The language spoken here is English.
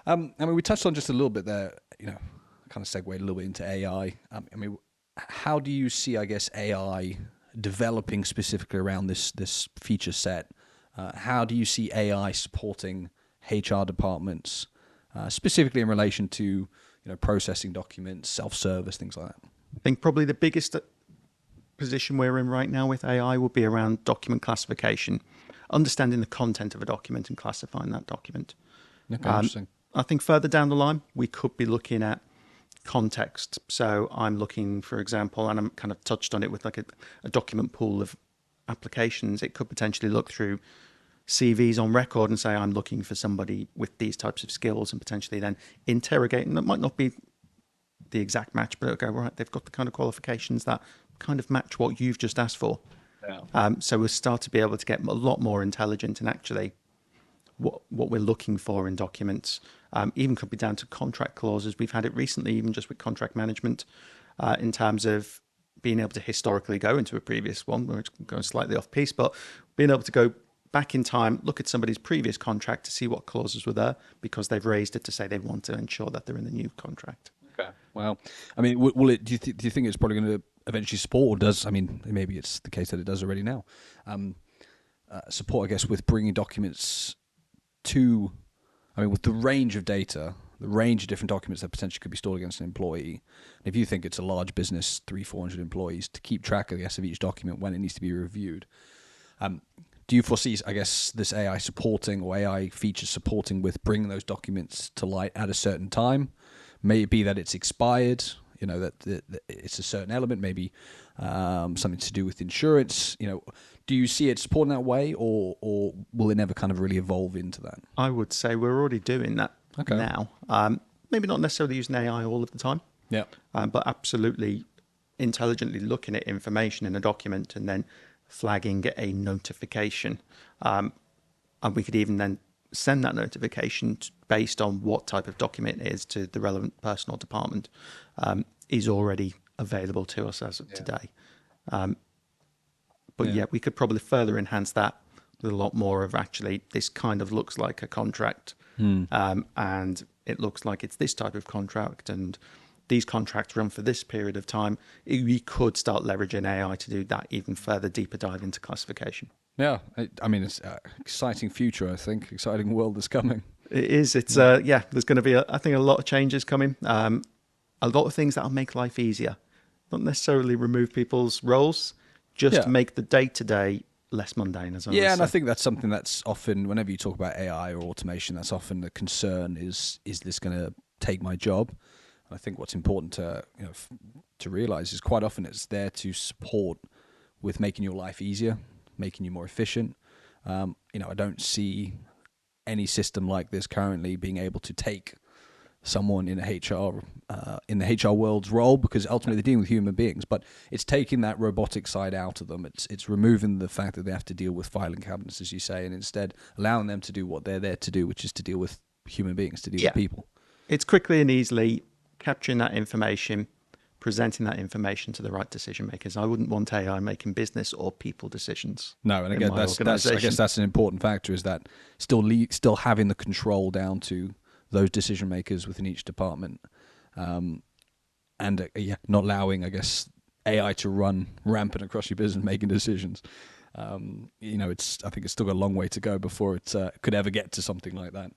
I mean, we touched on just a little bit there, kind of segued a little bit into AI. I mean, how do you see, I guess, AI developing specifically around this feature set? How do you see AI supporting HR departments, specifically in relation to processing documents, self-service, things like that? I think probably the biggest position we're in right now with AI will be around document classification, understanding the content of a document and classifying that document. Okay, interesting. I think further down the line, we could be looking at context. So I'm looking, for example, and I'm kind of touched on it with like a document pool of applications. It could potentially look through CVs on record and say, I'm looking for somebody with these types of skills, and potentially then interrogate. And that might not be the exact match, but it'll go, right, they've got the kind of qualifications that kind of match what you've just asked for. Yeah. So we'll start to be able to get a lot more intelligent in actually what we're looking for in documents. Even could be down to contract clauses. We've had it recently, even just with contract management, in terms of being able to historically go into a previous one. We're going slightly off piece, but being able to go back in time, look at somebody's previous contract to see what clauses were there because they've raised it to say they want to ensure that they're in the new contract. Okay. Well, I mean, will it? Do you think it's probably going to eventually support, or does? I mean, maybe it's the case that it does already now. Support, I guess, with bringing documents to, I mean, with the range of data, the range of different documents that potentially could be stored against an employee. If you think it's a large business, 300-400 employees, to keep track, I guess, of each document when it needs to be reviewed. Do you foresee, I guess, this AI supporting or AI features supporting with bringing those documents to light at a certain time? May it be that it's expired, that it's a certain element, maybe something to do with insurance. Do you see it supporting that way, or will it never kind of really evolve into that? I would say we're already doing that now. Maybe not necessarily using AI all of the time, but absolutely intelligently looking at information in a document and then flagging a notification. And we could even then send that notification based on what type of document it is to the relevant person or department, is already available to us as of today. But we could probably further enhance that with a lot more of actually, this kind of looks like a contract, and it looks like it's this type of contract, and these contracts run for this period of time. We could start leveraging AI to do that even further, deeper dive into classification. Yeah, I mean, it's an exciting future, I think. Exciting world is coming. It is. It's, there's going to be, I think, a lot of changes coming. A lot of things that will make life easier. Not necessarily remove people's roles, just make the day-to-day less mundane, as I and I think that's something that's often, whenever you talk about AI or automation, that's often the concern is this going to take my job? And I think what's important to realize is quite often it's there to support with making your life easier, making you more efficient. I don't see any system like this currently being able to take someone in the HR world's role, because ultimately they're dealing with human beings, but it's taking that robotic side out of them. It's removing the fact that they have to deal with filing cabinets, as you say, and instead allowing them to do what they're there to do, which is to deal with human beings, to deal with people. It's quickly and easily capturing that information, presenting that information to the right decision makers. I wouldn't want AI making business or people decisions. No, and again, I guess that's an important factor, is that still having the control down to those decision makers within each department, and not allowing, I guess, AI to run rampant across your business making decisions. I think it's still got a long way to go before it could ever get to something like that.